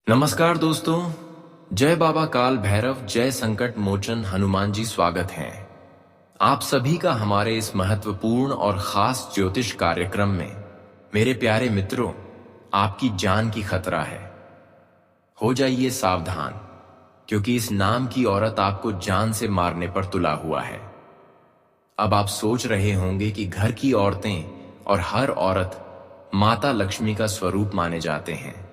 नमस्कार दोस्तों, जय बाबा काल भैरव, जय संकट मोचन हनुमान जी स्वागत है आप सभी का हमारे इस महत्वपूर्ण और खास ज्योतिष कार्यक्रम में। मेरे प्यारे मित्रों, आपकी जान की खतरा है। हो जाइए सावधान, क्योंकि इस नाम की औरत आपको जान से मारने पर तुला हुआ है। अब आप सोच रहे होंगे कि घर की औरतें और हर औरत माता लक्ष्मी का स्वरूप माने जाते हैं,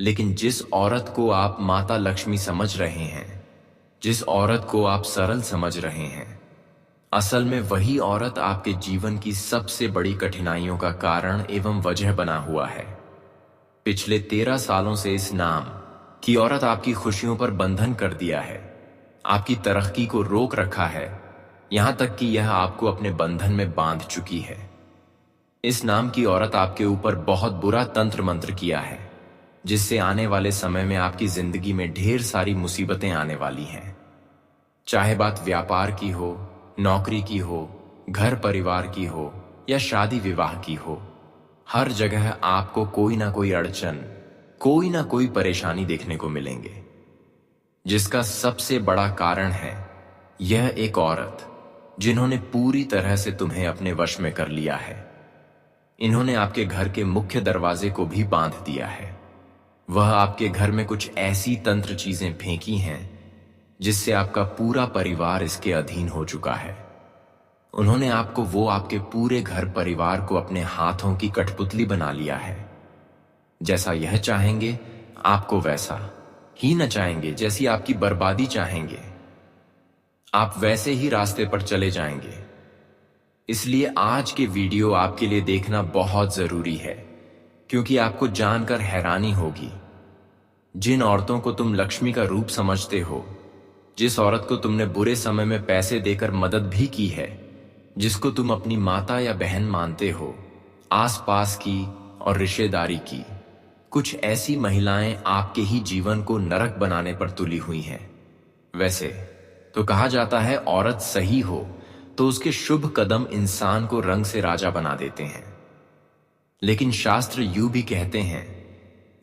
लेकिन जिस औरत को आप माता लक्ष्मी समझ रहे हैं, जिस औरत को आप सरल समझ रहे हैं, असल में वही औरत आपके जीवन की सबसे बड़ी कठिनाइयों का कारण एवं वजह बना हुआ है। पिछले 13 सालों से इस नाम की औरत आपकी खुशियों पर बंधन कर दिया है, आपकी तरक्की को रोक रखा है, यहां तक कि यह आपको अपने बंधन में बांध चुकी है। इस नाम की औरत आपके ऊपर बहुत बुरा तंत्र मंत्र किया है, जिससे आने वाले समय में आपकी जिंदगी में ढेर सारी मुसीबतें आने वाली हैं। चाहे बात व्यापार की हो, नौकरी की हो, घर परिवार की हो या शादी विवाह की हो, हर जगह आपको कोई ना कोई अड़चन, कोई ना कोई परेशानी देखने को मिलेंगे, जिसका सबसे बड़ा कारण है यह एक औरत जिन्होंने पूरी तरह से तुम्हें अपने वश में कर लिया है। इन्होंने आपके घर के मुख्य दरवाजे को भी बांध दिया है। वह आपके घर में कुछ ऐसी तंत्र चीजें फेंकी हैं जिससे आपका पूरा परिवार इसके अधीन हो चुका है। उन्होंने आपके पूरे घर परिवार को अपने हाथों की कठपुतली बना लिया है। जैसा यह चाहेंगे आपको वैसा ही न चाहेंगे, जैसी आपकी बर्बादी चाहेंगे आप वैसे ही रास्ते पर चले जाएंगे। इसलिए आज के वीडियो आपके लिए देखना बहुत जरूरी है, क्योंकि आपको जानकर हैरानी होगी। जिन औरतों को तुम लक्ष्मी का रूप समझते हो, जिस औरत को तुमने बुरे समय में पैसे देकर मदद भी की है, जिसको तुम अपनी माता या बहन मानते हो, आसपास की और रिश्तेदारी की, कुछ ऐसी महिलाएं आपके ही जीवन को नरक बनाने पर तुली हुई हैं। वैसे तो कहा जाता है, औरत सही हो तो उसके शुभ कदम इंसान को रंग से राजा बना देते हैं, लेकिन शास्त्र यूं भी कहते हैं,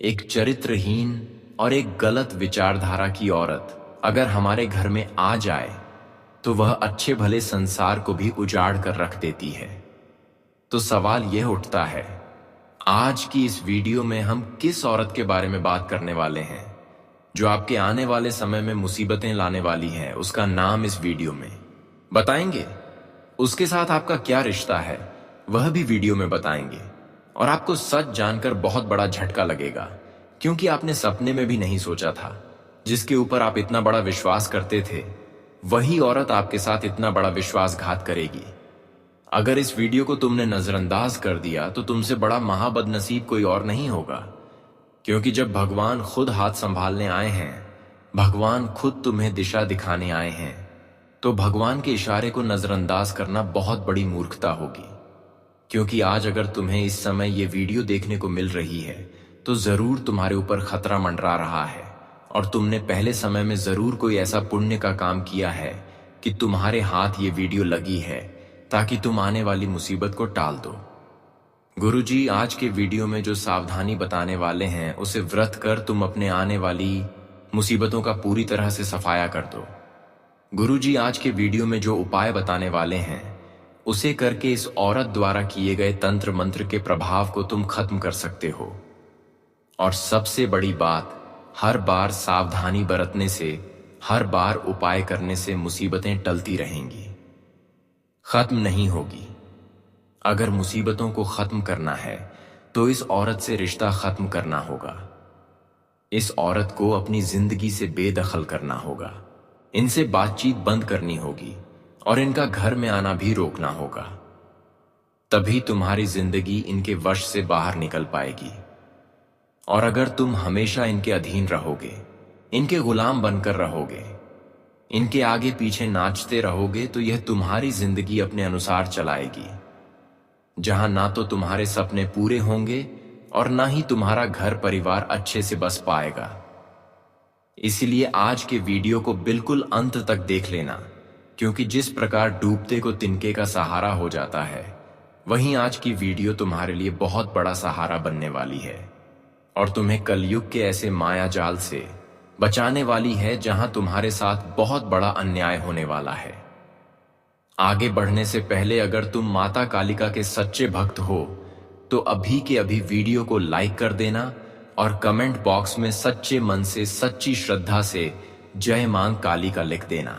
एक चरित्रहीन और एक गलत विचारधारा की औरत अगर हमारे घर में आ जाए तो वह अच्छे भले संसार को भी उजाड़ कर रख देती है। तो सवाल यह उठता है, आज की इस वीडियो में हम किस औरत के बारे में बात करने वाले हैं जो आपके आने वाले समय में मुसीबतें लाने वाली है। उसका नाम इस वीडियो में बताएंगे, उसके साथ आपका क्या रिश्ता है वह भी वीडियो में बताएंगे, और आपको सच जानकर बहुत बड़ा झटका लगेगा, क्योंकि आपने सपने में भी नहीं सोचा था जिसके ऊपर आप इतना बड़ा विश्वास करते थे, वही औरत आपके साथ इतना बड़ा विश्वासघात करेगी। अगर इस वीडियो को तुमने नजरअंदाज कर दिया तो तुमसे बड़ा महाबदनसीब कोई और नहीं होगा, क्योंकि जब भगवान खुद हाथ संभालने आए हैं, भगवान खुद तुम्हें दिशा दिखाने आए हैं, तो भगवान के इशारे को नजरअंदाज करना बहुत बड़ी मूर्खता होगी। क्योंकि आज अगर तुम्हें इस समय ये वीडियो देखने को मिल रही है तो जरूर तुम्हारे ऊपर खतरा मंडरा रहा है, और तुमने पहले समय में जरूर कोई ऐसा पुण्य का काम किया है कि तुम्हारे हाथ ये वीडियो लगी है ताकि तुम आने वाली मुसीबत को टाल दो। गुरुजी आज के वीडियो में जो सावधानी बताने वाले हैं, उसे व्रत कर तुम अपने आने वाली मुसीबतों का पूरी तरह से सफाया कर दो। गुरुजी आज के वीडियो में जो उपाय बताने वाले हैं, उसे करके इस औरत द्वारा किए गए तंत्र मंत्र के प्रभाव को तुम खत्म कर सकते हो। और सबसे बड़ी बात, हर बार सावधानी बरतने से, हर बार उपाय करने से मुसीबतें टलती रहेंगी, खत्म नहीं होगी। अगर मुसीबतों को खत्म करना है तो इस औरत से रिश्ता खत्म करना होगा। इस औरत को अपनी जिंदगी से बेदखल करना होगा, इनसे बातचीत बंद करनी होगी और इनका घर में आना भी रोकना होगा। तभी तुम्हारी जिंदगी इनके वश से बाहर निकल पाएगी। और अगर तुम हमेशा इनके अधीन रहोगे, इनके गुलाम बनकर रहोगे, इनके आगे पीछे नाचते रहोगे, तो यह तुम्हारी जिंदगी अपने अनुसार चलाएगी, जहां ना तो तुम्हारे सपने पूरे होंगे और ना ही तुम्हारा घर परिवार अच्छे से बस पाएगा। इसलिए आज के वीडियो को बिल्कुल अंत तक देख लेना, क्योंकि जिस प्रकार डूबते को तिनके का सहारा हो जाता है, वहीं आज की वीडियो तुम्हारे लिए बहुत बड़ा सहारा बनने वाली है। और तुम्हें कलयुग के ऐसे माया जाल से बचाने वाली है जहां तुम्हारे साथ बहुत बड़ा अन्याय होने वाला है। आगे बढ़ने से पहले अगर तुम माता कालिका के सच्चे भक्त हो तो अभी के अभी वीडियो को लाइक कर देना और कमेंट बॉक्स में सच्चे मन से सच्ची श्रद्धा से जय मां कालिका लिख देना,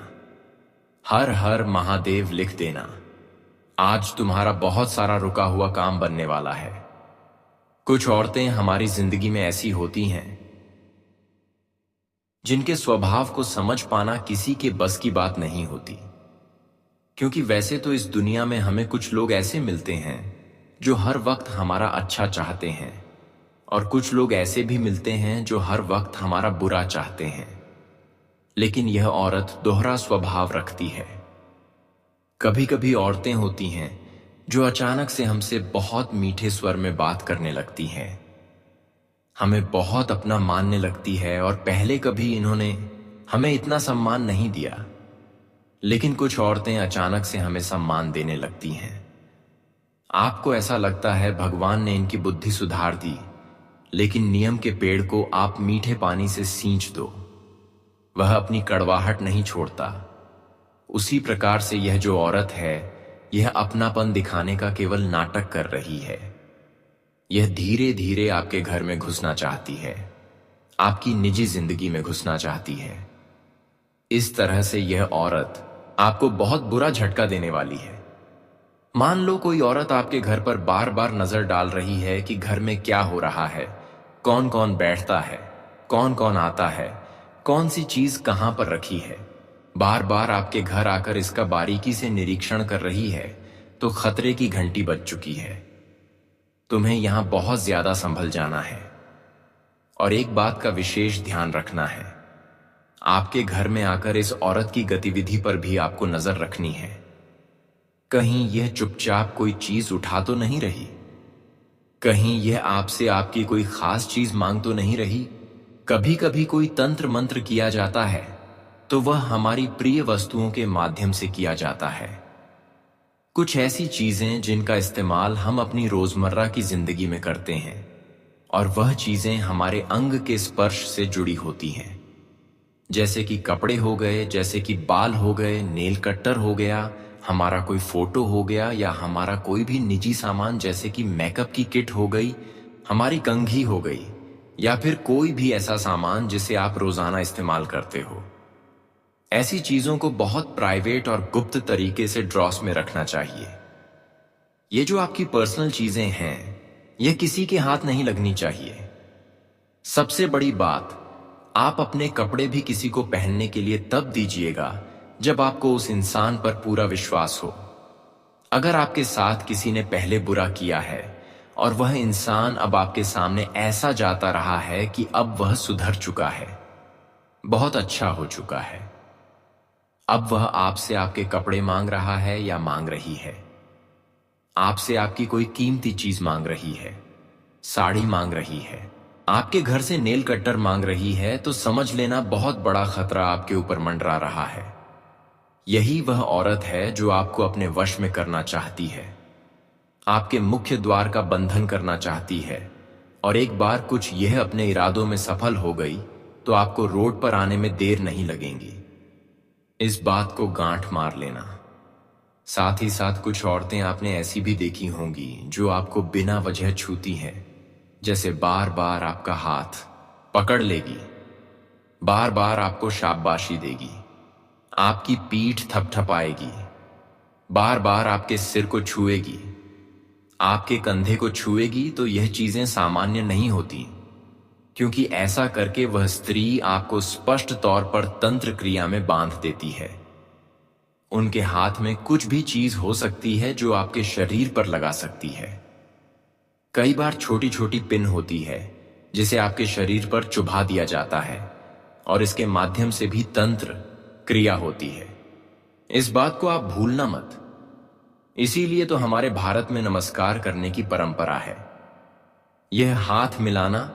हर हर महादेव लिख देना। आज तुम्हारा बहुत सारा रुका हुआ काम बनने वाला है। कुछ औरतें हमारी जिंदगी में ऐसी होती हैं जिनके स्वभाव को समझ पाना किसी के बस की बात नहीं होती, क्योंकि वैसे तो इस दुनिया में हमें कुछ लोग ऐसे मिलते हैं जो हर वक्त हमारा अच्छा चाहते हैं, और कुछ लोग ऐसे भी मिलते हैं जो हर वक्त हमारा बुरा चाहते हैं। लेकिन यह औरत दोहरा स्वभाव रखती है। कभी कभी औरतें होती हैं जो अचानक से हमसे बहुत मीठे स्वर में बात करने लगती हैं, हमें बहुत अपना मानने लगती है, और पहले कभी इन्होंने हमें इतना सम्मान नहीं दिया, लेकिन कुछ औरतें अचानक से हमें सम्मान देने लगती हैं। आपको ऐसा लगता है भगवान ने इनकी बुद्धि सुधार दी, लेकिन नियम के पेड़ को आप मीठे पानी से सींच दो, वह अपनी कड़वाहट नहीं छोड़ता। उसी प्रकार से यह जो औरत है, यह अपनापन दिखाने का केवल नाटक कर रही है। यह धीरे धीरे आपके घर में घुसना चाहती है, आपकी निजी जिंदगी में घुसना चाहती है। इस तरह से यह औरत आपको बहुत बुरा झटका देने वाली है। मान लो कोई औरत आपके घर पर बार बार नजर डाल रही है कि घर में क्या हो रहा है, कौन कौन बैठता है, कौन कौन आता है, कौन सी चीज कहां पर रखी है, बार बार आपके घर आकर इसका बारीकी से निरीक्षण कर रही है, तो खतरे की घंटी बज चुकी है। तुम्हें यहां बहुत ज्यादा संभल जाना है, और एक बात का विशेष ध्यान रखना है। आपके घर में आकर इस औरत की गतिविधि पर भी आपको नजर रखनी है। कहीं यह चुपचाप कोई चीज उठा तो नहीं रही, कहीं यह आपसे आपकी कोई खास चीज मांग तो नहीं रही। कभी कभी कोई तंत्र मंत्र किया जाता है तो वह हमारी प्रिय वस्तुओं के माध्यम से किया जाता है। कुछ ऐसी चीजें जिनका इस्तेमाल हम अपनी रोजमर्रा की जिंदगी में करते हैं, और वह चीजें हमारे अंग के स्पर्श से जुड़ी होती हैं, जैसे कि कपड़े हो गए, जैसे कि बाल हो गए, नेल कट्टर हो गया, हमारा कोई फोटो हो गया, या हमारा कोई भी निजी सामान जैसे कि मेकअप की किट हो गई, हमारी कंघी हो गई, या फिर कोई भी ऐसा सामान जिसे आप रोजाना इस्तेमाल करते हो। ऐसी चीजों को बहुत प्राइवेट और गुप्त तरीके से ड्रॉस में रखना चाहिए। ये जो आपकी पर्सनल चीजें हैं, यह किसी के हाथ नहीं लगनी चाहिए। सबसे बड़ी बात, आप अपने कपड़े भी किसी को पहनने के लिए तब दीजिएगा जब आपको उस इंसान पर पूरा विश्वास हो। अगर आपके साथ किसी ने पहले बुरा किया है और वह इंसान अब आपके सामने ऐसा जाता रहा है कि अब वह सुधर चुका है, बहुत अच्छा हो चुका है, अब वह आपसे आपके कपड़े मांग रहा है या मांग रही है, आपसे आपकी कोई कीमती चीज मांग रही है, साड़ी मांग रही है, आपके घर से नेल कट्टर मांग रही है, तो समझ लेना बहुत बड़ा खतरा आपके ऊपर मंडरा रहा है। यही वह औरत है जो आपको अपने वश में करना चाहती है, आपके मुख्य द्वार का बंधन करना चाहती है, और एक बार कुछ यह अपने इरादों में सफल हो गई तो आपको रोड पर आने में देर नहीं लगेगी। इस बात को गांठ मार लेना। साथ ही साथ कुछ औरतें आपने ऐसी भी देखी होंगी जो आपको बिना वजह छूती हैं, जैसे बार बार आपका हाथ पकड़ लेगी, बार बार आपको शाबाशी देगी, आपकी पीठ थपथपाएगी, बार बार आपके सिर को छुएगी, आपके कंधे को छुएगी। तो यह चीजें सामान्य नहीं होती, क्योंकि ऐसा करके वह स्त्री आपको स्पष्ट तौर पर तंत्र क्रिया में बांध देती है। उनके हाथ में कुछ भी चीज हो सकती है जो आपके शरीर पर लगा सकती है। कई बार छोटी छोटी पिन होती है जिसे आपके शरीर पर चुभा दिया जाता है, और इसके माध्यम से भी तंत्र क्रिया होती है। इस बात को आप भूलना मत। इसीलिए तो हमारे भारत में नमस्कार करने की परंपरा है। यह हाथ मिलाना,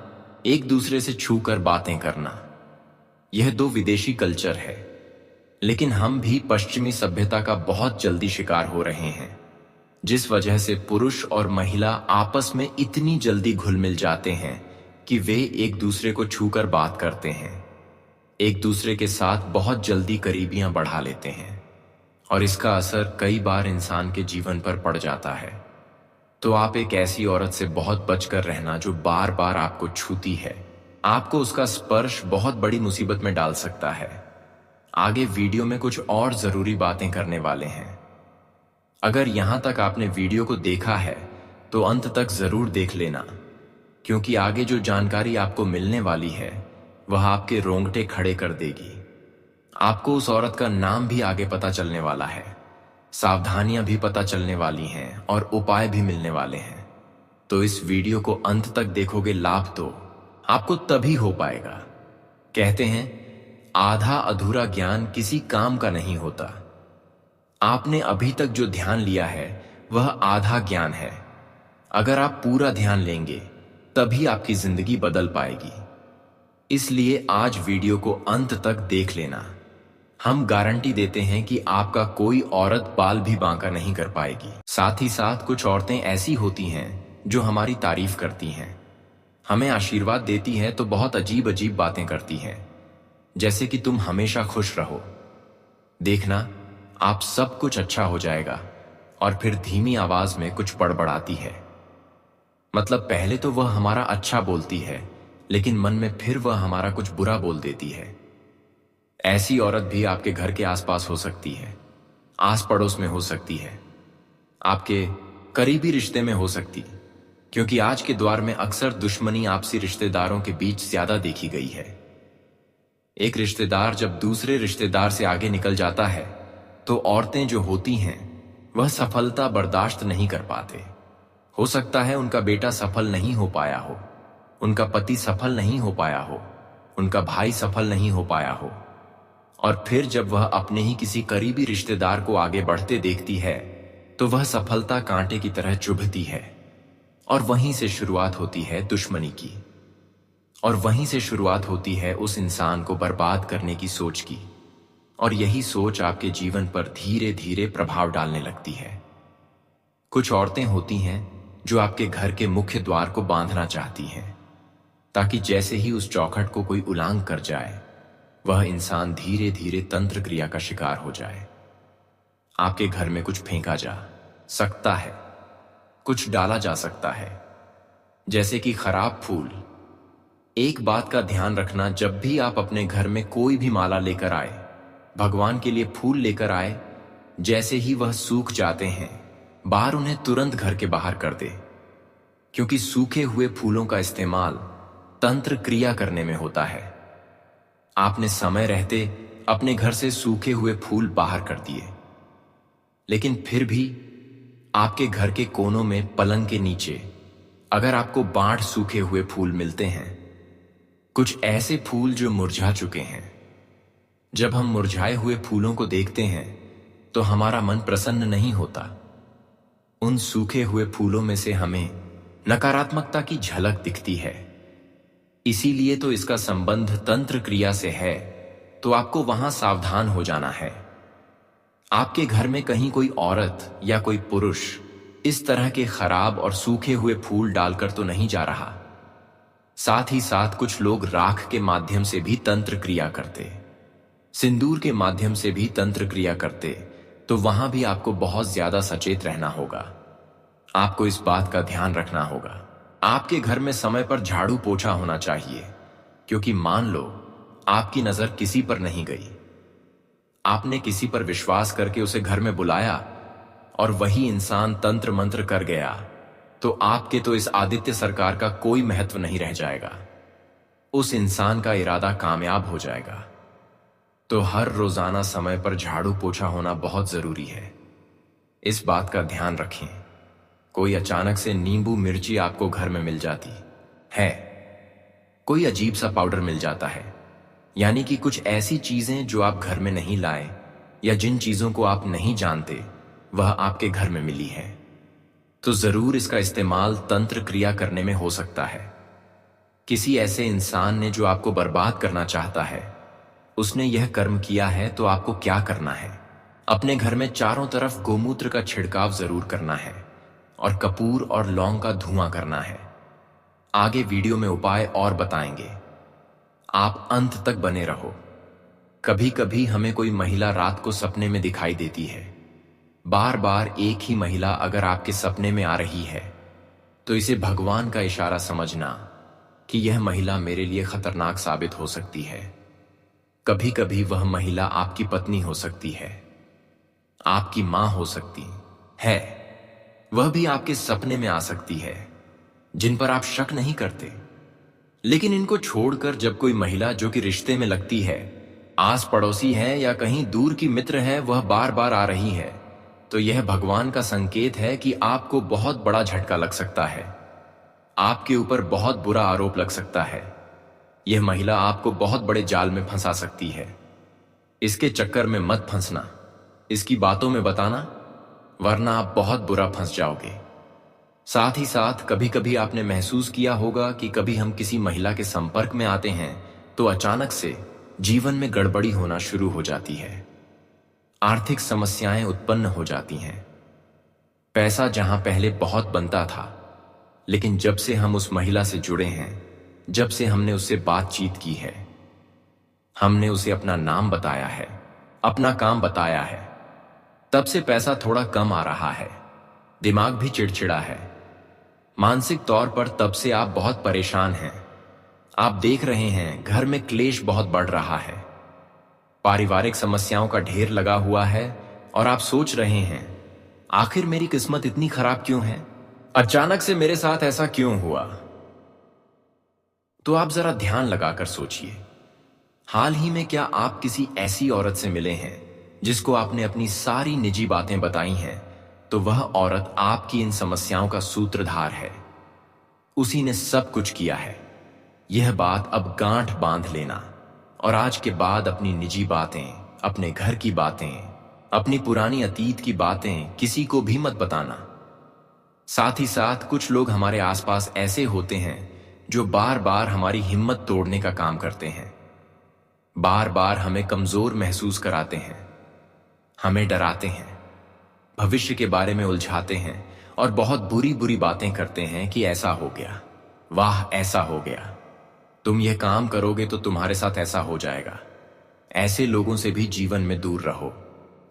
एक दूसरे से छूकर बातें करना, यह दो विदेशी कल्चर है, लेकिन हम भी पश्चिमी सभ्यता का बहुत जल्दी शिकार हो रहे हैं, जिस वजह से पुरुष और महिला आपस में इतनी जल्दी घुल मिल जाते हैं कि वे एक दूसरे को छूकर बात करते हैं, एक दूसरे के साथ बहुत जल्दी करीबियां बढ़ा लेते हैं, और इसका असर कई बार इंसान के जीवन पर पड़ जाता है। तो आप एक ऐसी औरत से बहुत बचकर रहना जो बार बार आपको छूती है। आपको उसका स्पर्श बहुत बड़ी मुसीबत में डाल सकता है। आगे वीडियो में कुछ और जरूरी बातें करने वाले हैं। अगर यहां तक आपने वीडियो को देखा है तो अंत तक जरूर देख लेना, क्योंकि आगे जो जानकारी आपको मिलने वाली है वह आपके रोंगटे खड़े कर देगी। आपको उस औरत का नाम भी आगे पता चलने वाला है, सावधानियां भी पता चलने वाली हैं और उपाय भी मिलने वाले हैं। तो इस वीडियो को अंत तक देखोगे, लाभ तो आपको तभी हो पाएगा। कहते हैं आधा अधूरा ज्ञान किसी काम का नहीं होता। आपने अभी तक जो ध्यान लिया है वह आधा ज्ञान है। अगर आप पूरा ध्यान लेंगे तभी आपकी जिंदगी बदल पाएगी। इसलिए आज वीडियो को अंत तक देख लेना। हम गारंटी देते हैं कि आपका कोई औरत बाल भी बांका नहीं कर पाएगी। साथ ही साथ कुछ औरतें ऐसी होती हैं जो हमारी तारीफ करती हैं, हमें आशीर्वाद देती हैं तो बहुत अजीब अजीब बातें करती हैं, जैसे कि तुम हमेशा खुश रहो, देखना आप सब कुछ अच्छा हो जाएगा। और फिर धीमी आवाज में कुछ बड़बड़ाती है। मतलब पहले तो वह हमारा अच्छा बोलती है, लेकिन मन में फिर वह हमारा कुछ बुरा बोल देती है। ऐसी औरत भी आपके घर के आसपास हो सकती है, आस पड़ोस में हो सकती है, आपके करीबी रिश्ते में हो सकती, क्योंकि आज के दौर में अक्सर दुश्मनी आपसी रिश्तेदारों के बीच ज्यादा देखी गई है। एक रिश्तेदार जब दूसरे रिश्तेदार से आगे निकल जाता है तो औरतें जो होती हैं वह सफलता बर्दाश्त नहीं कर पाते। हो सकता है उनका बेटा सफल नहीं हो पाया हो, उनका पति सफल नहीं हो पाया हो, उनका भाई सफल नहीं हो पाया हो, और फिर जब वह अपने ही किसी करीबी रिश्तेदार को आगे बढ़ते देखती है तो वह सफलता कांटे की तरह चुभती है। और वहीं से शुरुआत होती है दुश्मनी की, और वहीं से शुरुआत होती है उस इंसान को बर्बाद करने की सोच की। और यही सोच आपके जीवन पर धीरे धीरे प्रभाव डालने लगती है। कुछ औरतें होती हैं जो आपके घर के मुख्य द्वार को बांधना चाहती हैं, ताकि जैसे ही उस चौखट को कोई उलांघ कर जाए वह इंसान धीरे धीरे तंत्र क्रिया का शिकार हो जाए। आपके घर में कुछ फेंका जा सकता है, कुछ डाला जा सकता है, जैसे कि खराब फूल। एक बात का ध्यान रखना, जब भी आप अपने घर में कोई भी माला लेकर आए, भगवान के लिए फूल लेकर आए, जैसे ही वह सूख जाते हैं बाहर उन्हें तुरंत घर के बाहर कर दे, क्योंकि सूखे हुए फूलों का इस्तेमाल तंत्र क्रिया करने में होता है। आपने समय रहते अपने घर से सूखे हुए फूल बाहर कर दिए, लेकिन फिर भी आपके घर के कोनों में पलंग के नीचे अगर आपको बाढ़ सूखे हुए फूल मिलते हैं, कुछ ऐसे फूल जो मुरझा चुके हैं, जब हम मुरझाए हुए फूलों को देखते हैं तो हमारा मन प्रसन्न नहीं होता। उन सूखे हुए फूलों में से हमें नकारात्मकता की झलक दिखती है। इसीलिए तो इसका संबंध तंत्र क्रिया से है, तो आपको वहां सावधान हो जाना है। आपके घर में कहीं कोई औरत या कोई पुरुष इस तरह के खराब और सूखे हुए फूल डालकर तो नहीं जा रहा। साथ ही साथ कुछ लोग राख के माध्यम से भी तंत्र क्रिया करते, सिंदूर के माध्यम से भी तंत्र क्रिया करते, तो वहां भी आपको बहुत ज्यादा सचेत रहना होगा। आपको इस बात का ध्यान रखना होगा। आपके घर में समय पर झाड़ू पोछा होना चाहिए, क्योंकि मान लो आपकी नजर किसी पर नहीं गई, आपने किसी पर विश्वास करके उसे घर में बुलाया और वही इंसान तंत्र मंत्र कर गया, तो आपके तो इस आदित्य सरकार का कोई महत्व नहीं रह जाएगा। उस इंसान का इरादा कामयाब हो जाएगा। तो हर रोजाना समय पर झाड़ू पोछा होना बहुत जरूरी है। इस बात का ध्यान रखें। कोई अचानक से नींबू मिर्ची आपको घर में मिल जाती है, कोई अजीब सा पाउडर मिल जाता है, यानी कि कुछ ऐसी चीजें जो आप घर में नहीं लाए या जिन चीजों को आप नहीं जानते वह आपके घर में मिली है, तो जरूर इसका इस्तेमाल तंत्र क्रिया करने में हो सकता है। किसी ऐसे इंसान ने जो आपको बर्बाद करना चाहता है, उसने यह कर्म किया है, तो आपको क्या करना है? अपने घर में चारों तरफ गोमूत्र का छिड़काव जरूर करना है और कपूर और लौंग का धुआं करना है। आगे वीडियो में उपाय और बताएंगे। आप अंत तक बने रहो। कभी कभी हमें कोई महिला रात को सपने में दिखाई देती है। बार बार एक ही महिला अगर आपके सपने में आ रही है तो इसे भगवान का इशारा समझना कि यह महिला मेरे लिए खतरनाक साबित हो सकती है। कभी कभी वह महिला आपकी पत्नी हो सकती है, आपकी मां हो सकती है, वह भी आपके सपने में आ सकती है, जिन पर आप शक नहीं करते। लेकिन इनको छोड़कर जब कोई महिला जो कि रिश्ते में लगती है, आस पड़ोसी है या कहीं दूर की मित्र है, वह बार बार आ रही है, तो यह भगवान का संकेत है कि आपको बहुत बड़ा झटका लग सकता है। आपके ऊपर बहुत बुरा आरोप लग सकता है। यह महिला आपको बहुत बड़े जाल में फंसा सकती है। इसके चक्कर में मत फंसना, इसकी बातों में बताना, वरना आप बहुत बुरा फंस जाओगे। साथ ही साथ कभी कभी आपने महसूस किया होगा कि कभी हम किसी महिला के संपर्क में आते हैं तो अचानक से जीवन में गड़बड़ी होना शुरू हो जाती है। आर्थिक समस्याएं उत्पन्न हो जाती हैं। पैसा जहां पहले बहुत बनता था, लेकिन जब से हम उस महिला से जुड़े हैं, जब से हमने उससे बातचीत की है, हमने उसे अपना नाम बताया है, अपना काम बताया है, तब से पैसा थोड़ा कम आ रहा है। दिमाग भी चिड़चिड़ा है। मानसिक तौर पर तब से आप बहुत परेशान हैं। आप देख रहे हैं घर में क्लेश बहुत बढ़ रहा है, पारिवारिक समस्याओं का ढेर लगा हुआ है और आप सोच रहे हैं आखिर मेरी किस्मत इतनी खराब क्यों है, अचानक से मेरे साथ ऐसा क्यों हुआ। तो आप जरा ध्यान लगाकर सोचिए, हाल ही में क्या आप किसी ऐसी औरत से मिले हैं जिसको आपने अपनी सारी निजी बातें बताई हैं, तो वह औरत आपकी इन समस्याओं का सूत्रधार है। उसी ने सब कुछ किया है। यह बात अब गांठ बांध लेना और आज के बाद अपनी निजी बातें, अपने घर की बातें, अपनी पुरानी अतीत की बातें किसी को भी मत बताना। साथ ही साथ कुछ लोग हमारे आसपास ऐसे होते हैं जो बार बार हमारी हिम्मत तोड़ने का काम करते हैं, बार बार हमें कमजोर महसूस कराते हैं, हमें डराते हैं, भविष्य के बारे में उलझाते हैं और बहुत बुरी बुरी बातें करते हैं कि ऐसा हो गया, वाह ऐसा हो गया, तुम यह काम करोगे तो तुम्हारे साथ ऐसा हो जाएगा। ऐसे लोगों से भी जीवन में दूर रहो,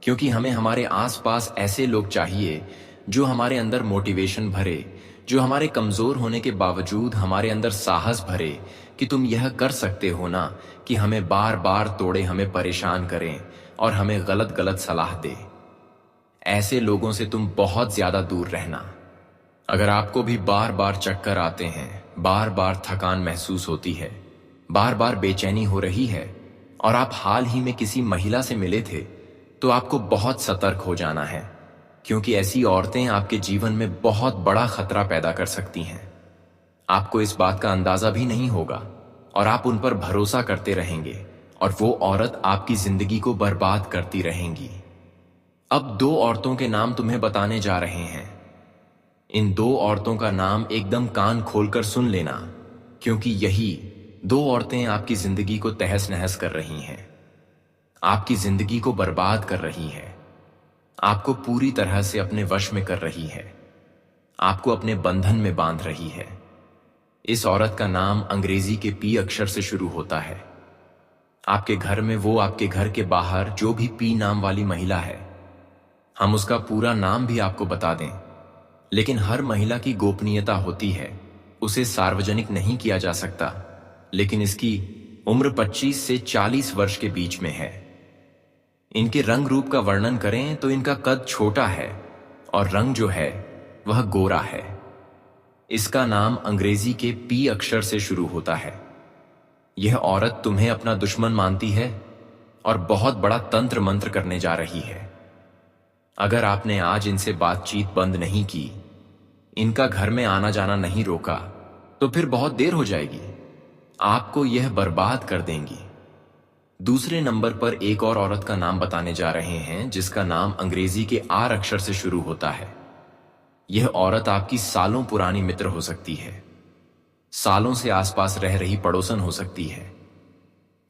क्योंकि हमें हमारे आसपास ऐसे लोग चाहिए जो हमारे अंदर मोटिवेशन भरे, जो हमारे कमजोर होने के बावजूद हमारे अंदर साहस भरे कि तुम यह कर सकते हो ना, कि हमें बार बार तोड़े, हमें परेशान करें और हमें गलत गलत सलाह दे। ऐसे लोगों से तुम बहुत ज्यादा दूर रहना। अगर आपको भी बार बार चक्कर आते हैं, बार बार थकान महसूस होती है, बार बार बेचैनी हो रही है और आप हाल ही में किसी महिला से मिले थे, तो आपको बहुत सतर्क हो जाना है, क्योंकि ऐसी औरतें आपके जीवन में बहुत बड़ा खतरा पैदा कर सकती हैं। आपको इस बात का अंदाजा भी नहीं होगा और आप उन पर भरोसा करते रहेंगे और वो औरत आपकी जिंदगी को बर्बाद करती रहेंगी। अब 2 औरतों के नाम तुम्हें बताने जा रहे हैं। इन 2 औरतों का नाम एकदम कान खोलकर सुन लेना, क्योंकि यही 2 औरतें आपकी जिंदगी को तहस नहस कर रही हैं, आपकी जिंदगी को बर्बाद कर रही हैं, आपको पूरी तरह से अपने वश में कर रही है, आपको अपने बंधन में बांध रही है। इस औरत का नाम अंग्रेजी के पी अक्षर से शुरू होता है। आपके घर में वो, आपके घर के बाहर जो भी पी नाम वाली महिला है, हम उसका पूरा नाम भी आपको बता दें, लेकिन हर महिला की गोपनीयता होती है, उसे सार्वजनिक नहीं किया जा सकता। लेकिन इसकी उम्र 25 से 40 वर्ष के बीच में है। इनके रंग रूप का वर्णन करें तो इनका कद छोटा है और रंग जो है वह गोरा है। इसका नाम अंग्रेजी के पी अक्षर से शुरू होता है। यह औरत तुम्हें अपना दुश्मन मानती है और बहुत बड़ा तंत्र मंत्र करने जा रही है। अगर आपने आज इनसे बातचीत बंद नहीं की, इनका घर में आना जाना नहीं रोका, तो फिर बहुत देर हो जाएगी, आपको यह बर्बाद कर देंगी। दूसरे नंबर पर एक और औरत का नाम बताने जा रहे हैं, जिसका नाम अंग्रेजी के आर अक्षर से शुरू होता है। यह औरत आपकी सालों पुरानी मित्र हो सकती है, सालों से आसपास रह रही पड़ोसन हो सकती है।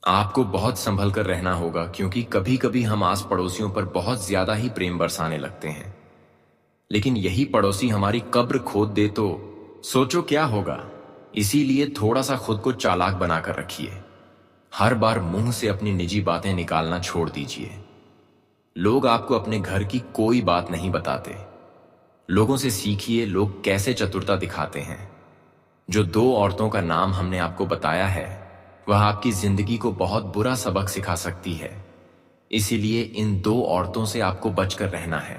आपको बहुत संभल कर रहना होगा, क्योंकि कभी कभी हम आस पड़ोसियों पर बहुत ज्यादा ही प्रेम बरसाने लगते हैं, लेकिन यही पड़ोसी हमारी कब्र खोद दे तो सोचो क्या होगा। इसीलिए थोड़ा सा खुद को चालाक बनाकर रखिए। हर बार मुंह से अपनी निजी बातें निकालना छोड़ दीजिए। लोग आपको अपने घर की कोई बात नहीं बताते। लोगों से सीखिए लोग कैसे चतुरता दिखाते हैं। जो 2 औरतों का नाम हमने आपको बताया है, वह आपकी जिंदगी को बहुत बुरा सबक सिखा सकती है। इसीलिए इन 2 औरतों से आपको बचकर रहना है।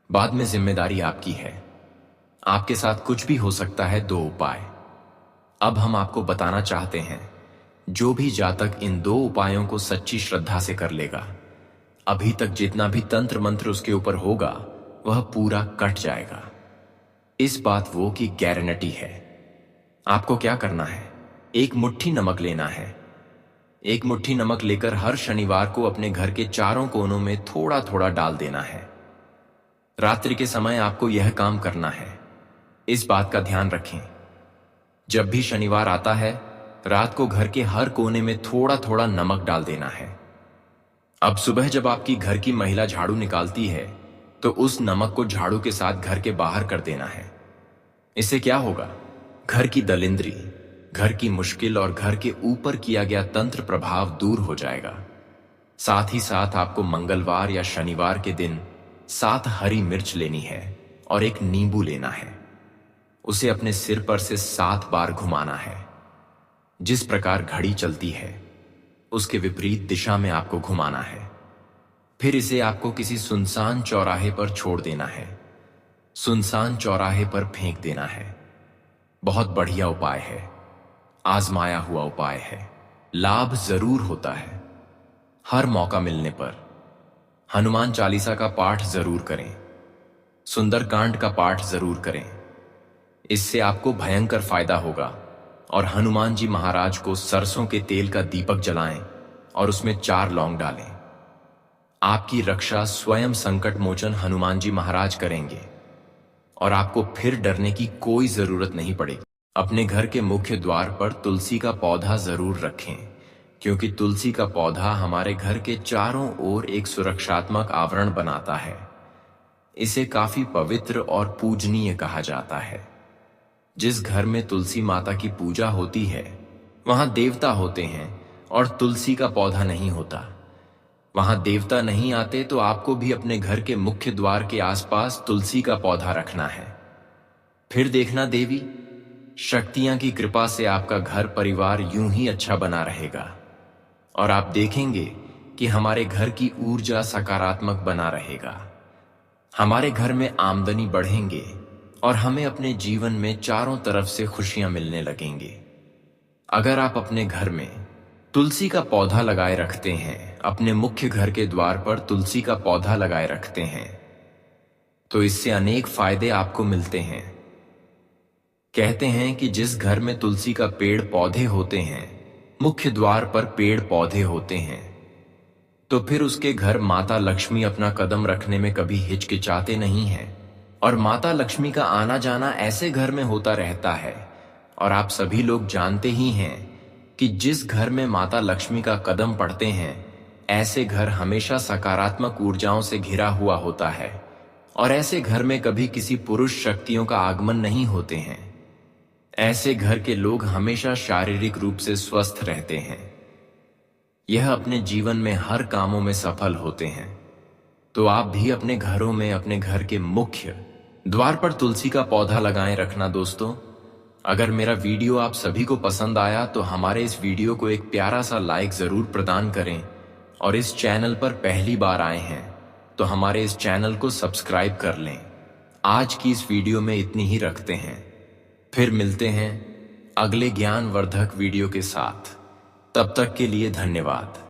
बाद में जिम्मेदारी आपकी है। आपके साथ कुछ भी हो सकता है। 2 उपाय अब हम आपको बताना चाहते हैं। जो भी जातक इन 2 उपायों को सच्ची श्रद्धा से कर लेगा, अभी तक जितना भी तंत्र मंत्र उसके ऊपर होगा वह पूरा कट जाएगा। इस बात वो की गारंटी है। आपको क्या करना है? 1 मुट्ठी नमक लेना है। 1 मुट्ठी नमक लेकर हर शनिवार को अपने घर के चारों कोनों में थोड़ा थोड़ा डाल देना है। रात्रि के समय आपको यह काम करना है। इस बात का ध्यान रखें, जब भी शनिवार आता है, रात को घर के हर कोने में थोड़ा थोड़ा नमक डाल देना है। अब सुबह जब आपकी घर की महिला झाड़ू निकालती है, तो उस नमक को झाड़ू के साथ घर के बाहर कर देना है। इससे क्या होगा? घर की दलिंद्री, घर की मुश्किल और घर के ऊपर किया गया तंत्र प्रभाव दूर हो जाएगा। साथ ही साथ आपको मंगलवार या शनिवार के दिन 7 हरी मिर्च लेनी है और 1 नींबू लेना है। उसे अपने सिर पर से 7 बार घुमाना है। जिस प्रकार घड़ी चलती है, उसके विपरीत दिशा में आपको घुमाना है। फिर इसे आपको किसी सुनसान चौराहे पर छोड़ देना है। सुनसान चौराहे पर फेंक देना है। बहुत बढ़िया उपाय है, आजमाया हुआ उपाय है। लाभ जरूर होता है। हर मौका मिलने पर हनुमान चालीसा का पाठ जरूर करें। सुंदरकांड का पाठ जरूर करें। इससे आपको भयंकर फायदा होगा। और हनुमान जी महाराज को सरसों के तेल का दीपक जलाएं और उसमें 4 लौंग डालें। आपकी रक्षा स्वयं संकट मोचन हनुमान जी महाराज करेंगे और आपको फिर डरने की कोई जरूरत नहीं पड़ेगी। अपने घर के मुख्य द्वार पर तुलसी का पौधा जरूर रखें, क्योंकि तुलसी का पौधा हमारे घर के चारों ओर एक सुरक्षात्मक आवरण बनाता है। इसे काफी पवित्र और पूजनीय कहा जाता है। जिस घर में तुलसी माता की पूजा होती है, वहां देवता होते हैं और तुलसी का पौधा नहीं होता। वहां देवता नहीं आते, तो आपको भी अपने घर के मुख्य द्वार के आसपास तुलसी का पौधा रखना है। फिर देखना देवी शक्तियां की कृपा से आपका घर परिवार यूं ही अच्छा बना रहेगा और आप देखेंगे कि हमारे घर की ऊर्जा सकारात्मक बना रहेगा। हमारे घर में आमदनी बढ़ेंगे और हमें अपने जीवन में चारों तरफ से खुशियां मिलने लगेंगी। अगर आप अपने घर में तुलसी का पौधा लगाए रखते हैं, अपने मुख्य घर के द्वार पर तुलसी का पौधा लगाए रखते हैं, तो इससे अनेक फायदे आपको मिलते हैं। कहते हैं कि जिस घर में तुलसी का पेड़ पौधे होते हैं, मुख्य द्वार पर पेड़ पौधे होते हैं, तो फिर उसके घर माता लक्ष्मी अपना कदम रखने में कभी हिचकिचाते नहीं हैं और माता लक्ष्मी का आना जाना ऐसे घर में होता रहता है। और आप सभी लोग जानते ही हैं कि जिस घर में माता लक्ष्मी का कदम पड़ते हैं, ऐसे घर हमेशा सकारात्मक ऊर्जाओं से घिरा हुआ होता है और ऐसे घर में कभी किसी पुरुष शक्तियों का आगमन नहीं होते हैं। ऐसे घर के लोग हमेशा शारीरिक रूप से स्वस्थ रहते हैं। यह अपने जीवन में हर कामों में सफल होते हैं। तो आप भी अपने घरों में अपने घर के मुख्य द्वार पर तुलसी का पौधा लगाएं रखना। दोस्तों, अगर मेरा वीडियो आप सभी को पसंद आया तो हमारे इस वीडियो को एक प्यारा सा लाइक जरूर प्रदान करें और इस चैनल पर पहली बार आए हैं तो हमारे इस चैनल को सब्सक्राइब कर लें। आज की इस वीडियो में इतनी ही रखते हैं, फिर मिलते हैं अगले ज्ञानवर्धक वीडियो के साथ। तब तक के लिए धन्यवाद।